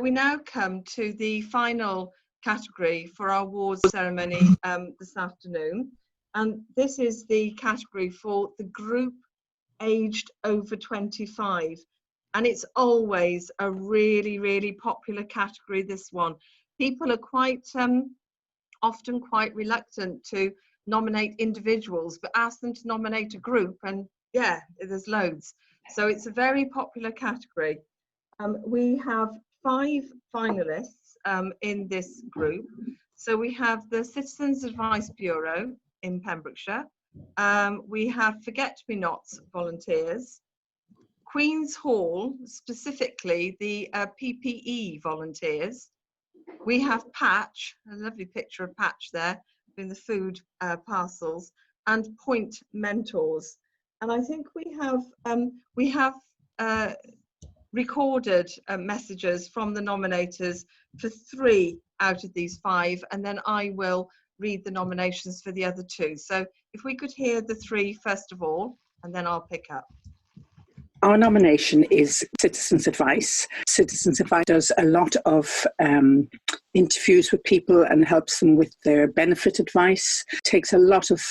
We now come to the final category for our awards ceremony this afternoon, and this is the category for the group aged over 25, and it's always a really popular category, this one. People are quite often quite reluctant to nominate individuals, but ask them to nominate a group, and yeah, there's loads. So it's a very popular category. We have 5 finalists in this group. So we have the Citizens Advice Bureau in Pembrokeshire. We have Forget-Me-Nots volunteers, Queen's Hall, specifically the PPE volunteers. We have Patch, a lovely picture of Patch there, in the food parcels, and Point Mentors. And I think we have recorded messages from the nominators for 3 out of these 5, and then I will read the nominations for the other 2. So if we could hear the 3 first of all, and then I'll pick up. Our nomination is Citizens Advice. Citizens Advice does a lot of interviews with people and helps them with their benefit advice. Takes a lot of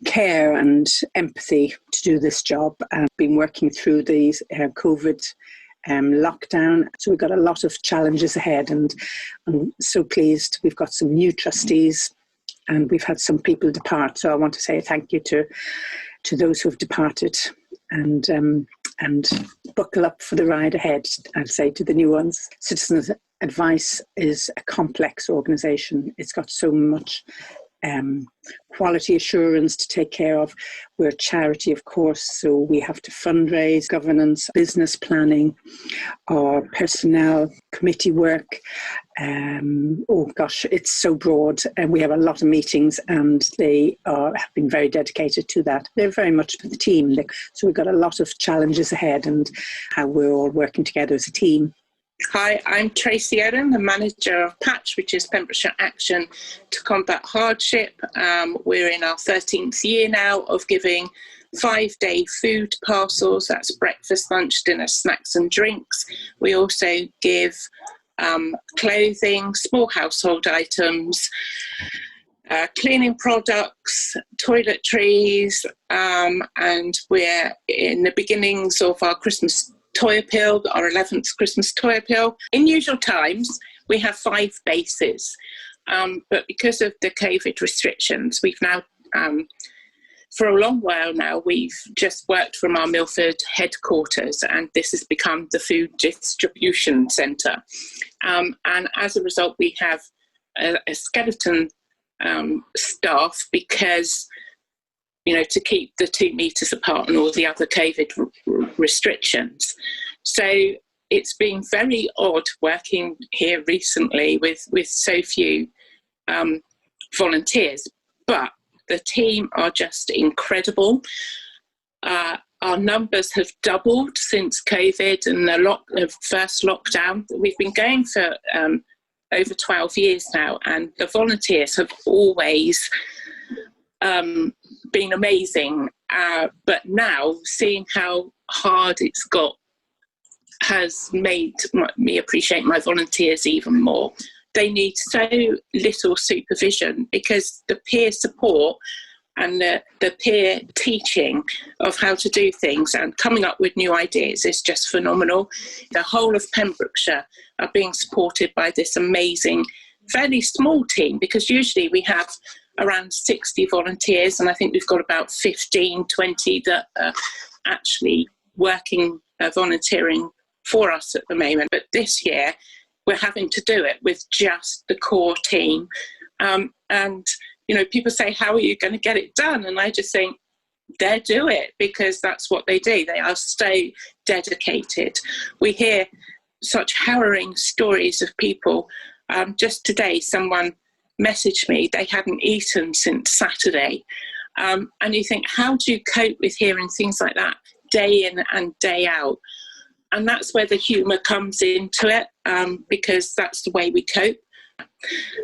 care and empathy to do this job. I've been working through the COVID lockdown, so we've got a lot of challenges ahead, and I'm so pleased. We've got some new trustees and we've had some people depart, so I want to say thank you to those who have departed, and buckle up for the ride ahead, I'd say to the new ones. Citizens Advice is a complex organisation. It's got so much quality assurance to take care of. We're a charity, of course, so we have to fundraise, governance, business planning, our personnel, committee work. Oh gosh, it's so broad, and we have a lot of meetings, and they have been very dedicated to that. They're very much the team, so we've got a lot of challenges ahead, and how we're all working together as a team. Hi, I'm Tracy Oden, the manager of Patch, which is Pembrokeshire Action to Combat Hardship. We're in our 13th year now of giving 5-day food parcels. That's breakfast, lunch, dinner, snacks and drinks. We also give clothing, small household items, cleaning products, toiletries, and we're in the beginnings of our Christmas toy appeal, our 11th Christmas toy appeal. In usual times, we have 5 bases, but because of the COVID restrictions, we've now, for a long while now, we've just worked from our Milford headquarters, and this has become the food distribution centre. And as a result, we have a skeleton staff because, you know, to keep the 2 metres apart and all the other COVID restrictions. So it's been very odd working here recently with so few volunteers, but the team are just incredible. Our numbers have doubled since COVID and the first lockdown. We've been going for over 12 years now, and the volunteers have always been amazing, but now seeing how hard it's got has made me appreciate my volunteers even more. They need so little supervision, because the peer support and the peer teaching of how to do things and coming up with new ideas is just phenomenal. The whole of Pembrokeshire are being supported by this amazing, fairly small team, because usually we have around 60 volunteers, and I think we've got about 15, 20 that are actually working, volunteering for us at the moment. But this year, we're having to do it with just the core team. And, you know, people say, how are you going to get it done? And I just think, they do it, because that's what they do. They are so dedicated. We hear such harrowing stories of people. Just today, someone messaged me, they hadn't eaten since Saturday. And you think, how do you cope with hearing things like that day in and day out? And that's where the humour comes into it, because that's the way we cope.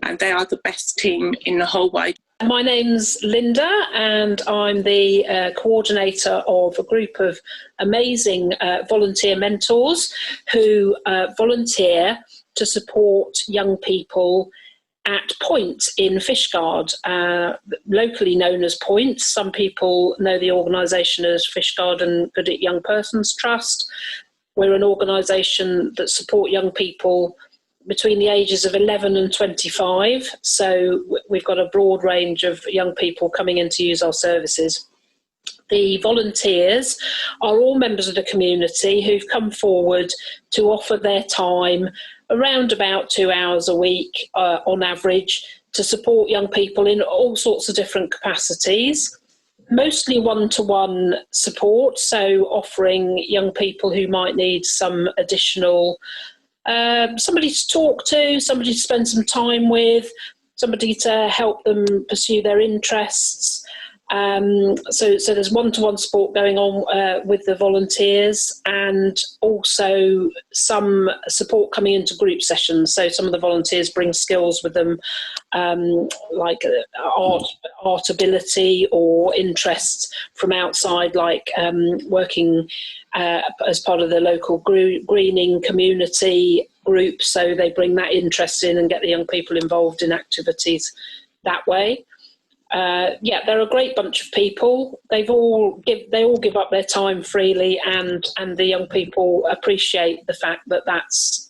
And they are the best team in the whole wide My name's Linda, and I'm the coordinator of a group of amazing volunteer mentors who volunteer to support young people at Point in Fishguard, locally known as Point. Some people know the organisation as Fishguard and Good at Young Persons Trust. We're an organisation that support young people between the ages of 11 and 25. So we've got a broad range of young people coming in to use our services. The volunteers are all members of the community who've come forward to offer their time around about 2 hours a week on average to support young people in all sorts of different capacities. Mostly one-to-one support, so offering young people who might need some additional somebody to talk to, somebody to spend some time with, somebody to help them pursue their interests. So there's one-to-one support going on with the volunteers, and also some support coming into group sessions. So some of the volunteers bring skills with them, like art ability or interests from outside, like working as part of the local greening community group. So they bring that interest in and get the young people involved in activities that way. They're a great bunch of people. They all give up their time freely, and the young people appreciate the fact that that's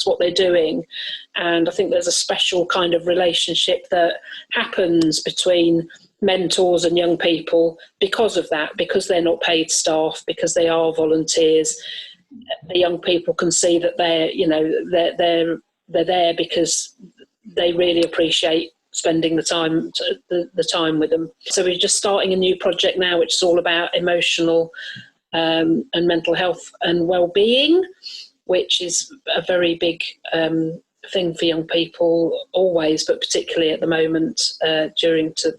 what they're doing. And I think there's a special kind of relationship that happens between mentors and young people because of that, because they're not paid staff, because they are volunteers. The young people can see that they're there because they really appreciate spending the time with them. So we're just starting a new project now, which is all about emotional and mental health and well-being, which is a very big thing for young people always, but particularly at the moment due to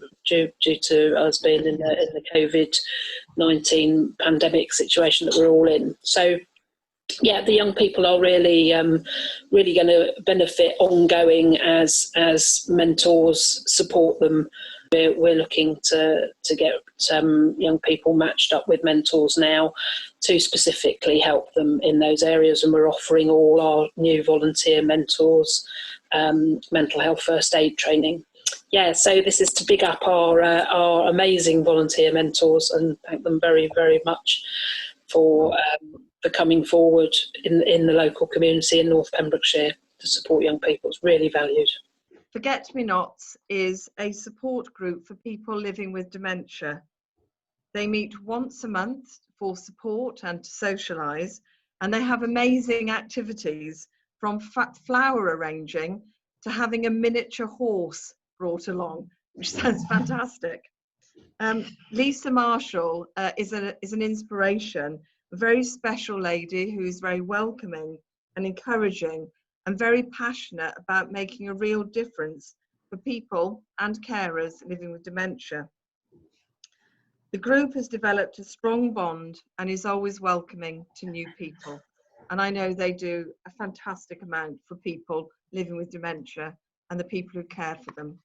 us being in the COVID-19 pandemic situation that we're all in. So the young people are really going to benefit ongoing as mentors support them. We're looking to get young people matched up with mentors now to specifically help them in those areas, and we're offering all our new volunteer mentors mental health first aid training. So this is to big up our amazing volunteer mentors and thank them very, very much for coming forward in the local community in North Pembrokeshire to support young people. It's really valued. Forget-me-nots is a support group for people living with dementia. They meet once a month for support and to socialise, and they have amazing activities from flower arranging to having a miniature horse brought along, which sounds fantastic. Lisa Marshall is an inspiration, a very special lady who's very welcoming and encouraging and very passionate about making a real difference for people and carers living with dementia. The group has developed a strong bond and is always welcoming to new people. And I know they do a fantastic amount for people living with dementia and the people who care for them.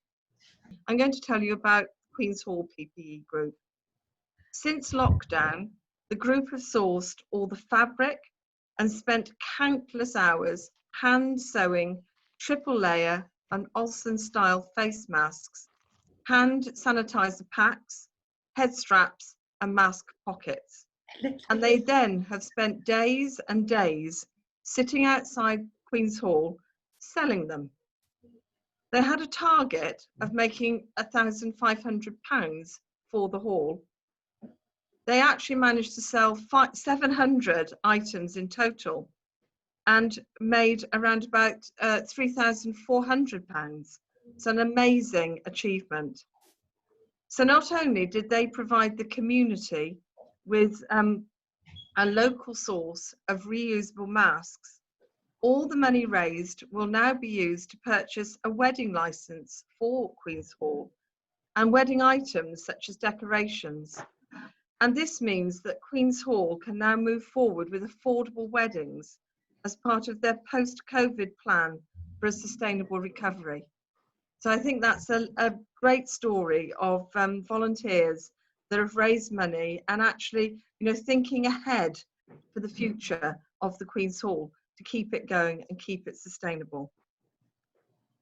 I'm going to tell you about Queen's Hall PPE group. Since lockdown, the group have sourced all the fabric and spent countless hours hand sewing triple layer and Olsen style face masks, hand sanitizer packs, head straps and mask pockets. And they then have spent days and days sitting outside Queen's Hall selling them. They had a target of making £1,500 for the hall. They actually managed to sell 700 items in total and made around about £3,400. It's an amazing achievement. So not only did they provide the community with a local source of reusable masks, all the money raised will now be used to purchase a wedding license for Queen's Hall and wedding items such as decorations. And this means that Queen's Hall can now move forward with affordable weddings as part of their post-COVID plan for a sustainable recovery. So I think that's a great story of volunteers that have raised money and actually, thinking ahead for the future of the Queen's Hall to keep it going and keep it sustainable.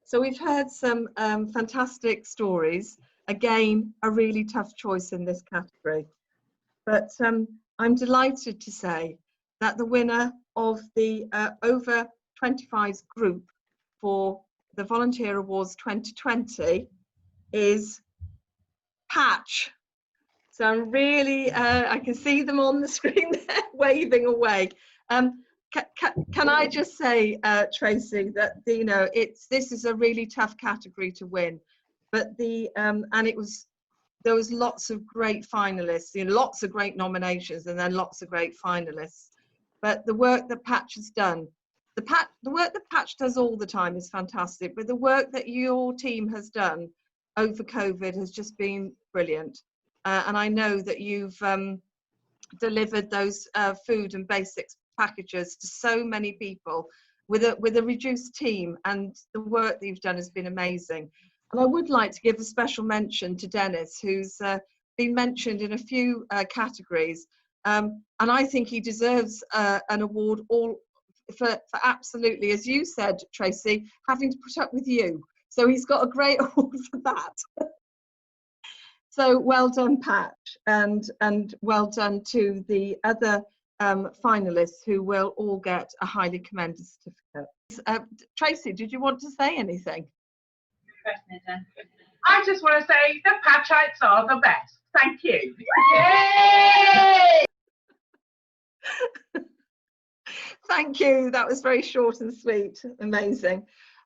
So we've heard some fantastic stories. Again, a really tough choice in this category. But I'm delighted to say that the winner of the over 25s group for the Volunteer Awards 2020 is Patch. So I'm really, I can see them on the screen there waving away. Can I just say, Tracy, that this is a really tough category to win, but there was lots of great finalists, lots of great nominations, and then lots of great finalists. But the work that Patch has done, the work that Patch does all the time is fantastic. But the work that your team has done over COVID has just been brilliant. And I know that you've delivered those food and basics packages to so many people with a reduced team, and the work that you've done has been amazing. And I would like to give a special mention to Dennis, who's been mentioned in a few categories, and I think he deserves an award for absolutely, as you said, Tracy, having to put up with you. So he's got a great award for that. So well done, Patch, and well done to the other finalists who will all get a highly commended certificate. Tracy, did you want to say anything? I just want to say the Patchites are the best. Thank you. Thank you. That was very short and sweet. Amazing.